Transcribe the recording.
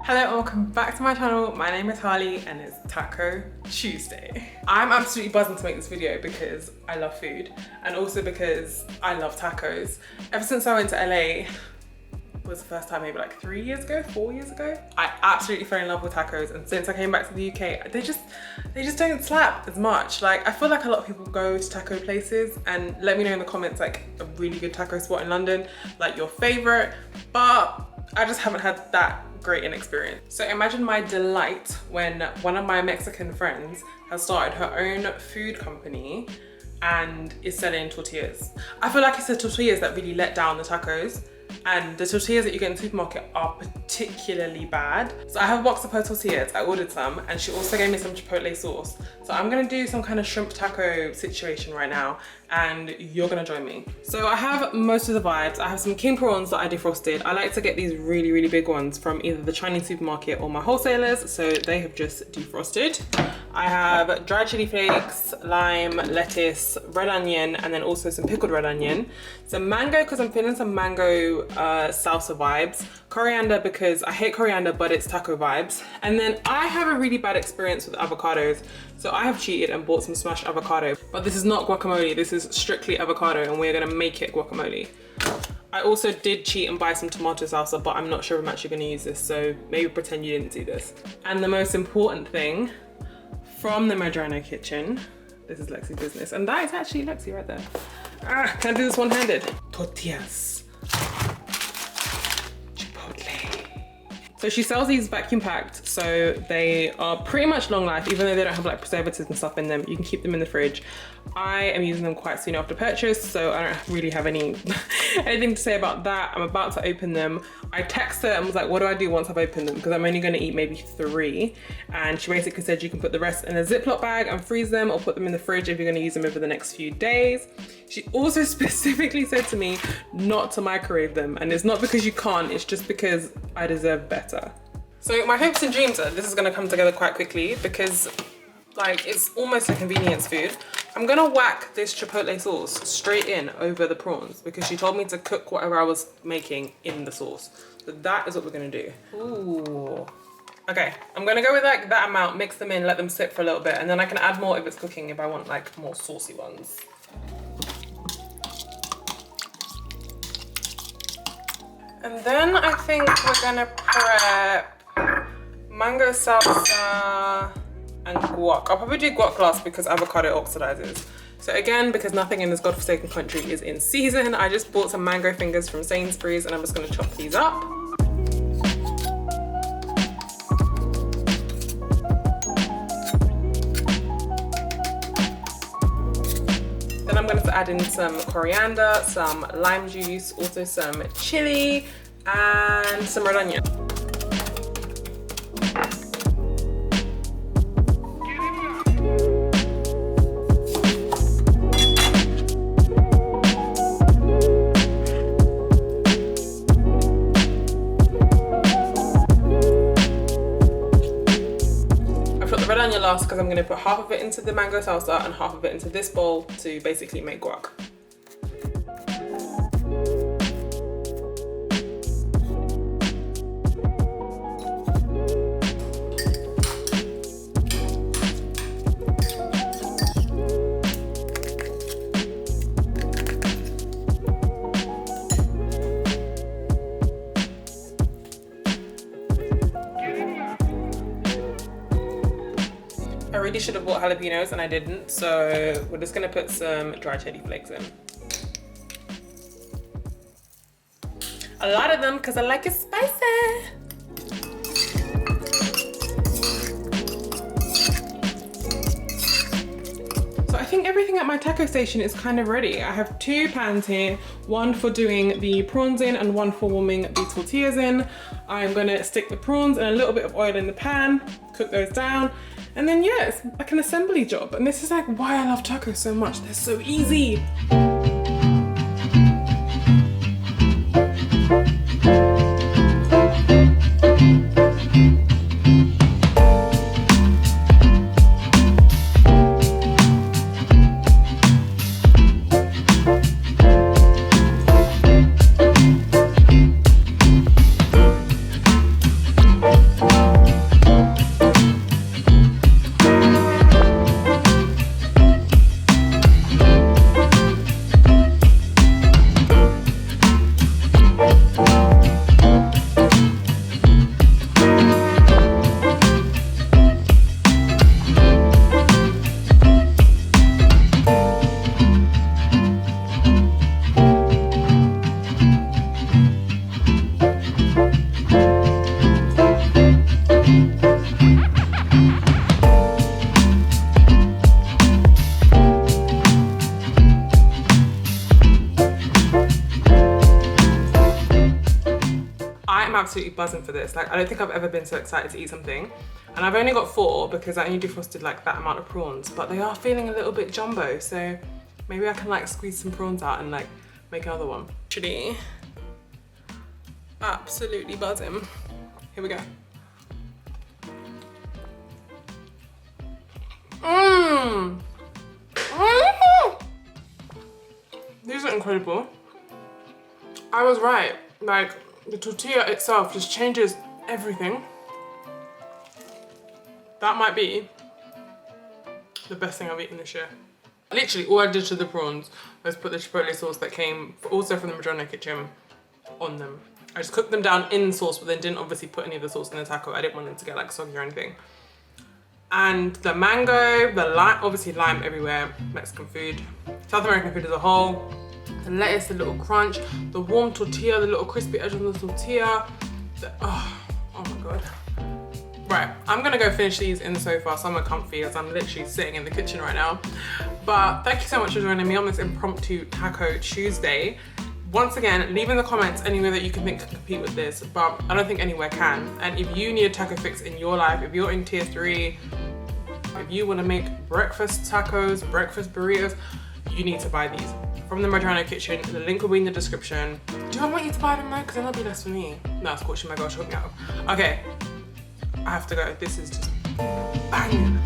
Hello and welcome back to my channel. My name is Harleigh and it's Taco Tuesday. I'm absolutely buzzing to make this video because I love food and also because I love tacos. Ever since I went to LA, was the first time maybe like 3 years ago, 4 years ago, I absolutely fell in love with tacos, and since I came back to the UK, they just don't slap as much. Like, I feel like a lot of people go to taco places, and let me know in the comments like a really good taco spot in London, like your favorite, but I just haven't had that great an experience. So imagine my delight when one of my Mexican friends has started her own food company and is selling tortillas. I feel like it's the tortillas that really let down the tacos, and the tortillas that you get in the supermarket are particularly bad. So I have a box of her tortillas, I ordered some, and she also gave me some chipotle sauce. So I'm gonna do some kind of shrimp taco situation right now, and you're gonna join me. So I have most of the vibes. I have some king prawns that I defrosted. I like to get these really, really big ones from either the Chinese supermarket or my wholesalers, so they have just defrosted. I have dried chili flakes, lime, lettuce, red onion, and then also some pickled red onion. Some mango, because I'm feeling some mango salsa vibes. Coriander, because I hate coriander, but it's taco vibes. And then I have a really bad experience with avocados. So I have cheated and bought some smashed avocado, but this is not guacamole. This is strictly avocado, and we're gonna make it guacamole. I also did cheat and buy some tomato salsa, but I'm not sure if I'm actually gonna use this, so maybe pretend you didn't see this. And the most important thing, from the Medrano kitchen, this is Lexi's business, and that is actually Lexi right there. Can I do this one-handed? Tortillas. Chipotle. So she sells these vacuum packed, so they are pretty much long life, even though they don't have like preservatives and stuff in them. You can keep them in the fridge. I am using them quite soon after purchase, so I don't really have anything to say about that. I'm about to open them. I texted her and was like, what do I do once I've opened them? Because I'm only gonna eat maybe 3. And she basically said you can put the rest in a Ziploc bag and freeze them, or put them in the fridge if you're gonna use them over the next few days. She also specifically said to me not to microwave them. And it's not because you can't, it's just because I deserve better. So my hopes and dreams are this is gonna come together quite quickly because like it's almost a convenience food. I'm gonna whack this chipotle sauce straight in over the prawns because she told me to cook whatever I was making in the sauce. So that is what we're gonna do. Ooh. Okay, I'm gonna go with like that amount, mix them in, let them sit for a little bit, and then I can add more if it's cooking if I want like more saucy ones. And then I think we're gonna prep mango salsa and guac. I'll probably do guac last because avocado oxidizes. So again, because nothing in this godforsaken country is in season, I just bought some mango fingers from Sainsbury's and I'm just gonna chop these up. Then I'm going to add in some coriander, some lime juice, also some chili, and some red onion. Last because I'm going to put half of it into the mango salsa and half of it into this bowl to basically make guac. I really should have bought jalapenos and I didn't, so we're just gonna put some dried chili flakes in. A lot of them because I like it spicy. So I think everything at my taco station is kind of ready. I have 2 pans here, one for doing the prawns in and one for warming the tortillas in. I'm gonna stick the prawns in a little bit of oil in the pan, cook those down, and then yeah, it's like an assembly job. And this is like why I love tacos so much. They're so easy. absolutely buzzing for this. Like, I don't think I've ever been so excited to eat something. And I've only got 4 because I only defrosted like that amount of prawns, but they are feeling a little bit jumbo. So maybe I can like squeeze some prawns out and like make another one. Actually, absolutely buzzing. Here we go. Mmm. These are incredible. I was right. Like, the tortilla itself just changes everything. That might be the best thing I've eaten this year. Literally, all I did to the prawns was put the chipotle sauce that came also from the Madrona kitchen on them. I just cooked them down in sauce, but then didn't obviously put any of the sauce in the taco. I didn't want them to get like soggy or anything. And the mango, the lime, obviously lime everywhere, Mexican food, South American food as a whole. The lettuce, the little crunch, the warm tortilla, the little crispy edge on the tortilla. Oh my God. Right, I'm gonna go finish these in the sofa somewhere comfy as I'm literally sitting in the kitchen right now. But thank you so much for joining me on this impromptu Taco Tuesday. Once again, leave in the comments anywhere that you can think can compete with this, but I don't think anywhere can. And if you need a taco fix in your life, if you're in tier 3, if you wanna make breakfast tacos, breakfast burritos, you need to buy these from the Madrona kitchen. The link will be in the description. Do I want you to buy them though? Because then that'll be less for me. No, of course, my gosh, hook me up. Okay, I have to go. This is just bang.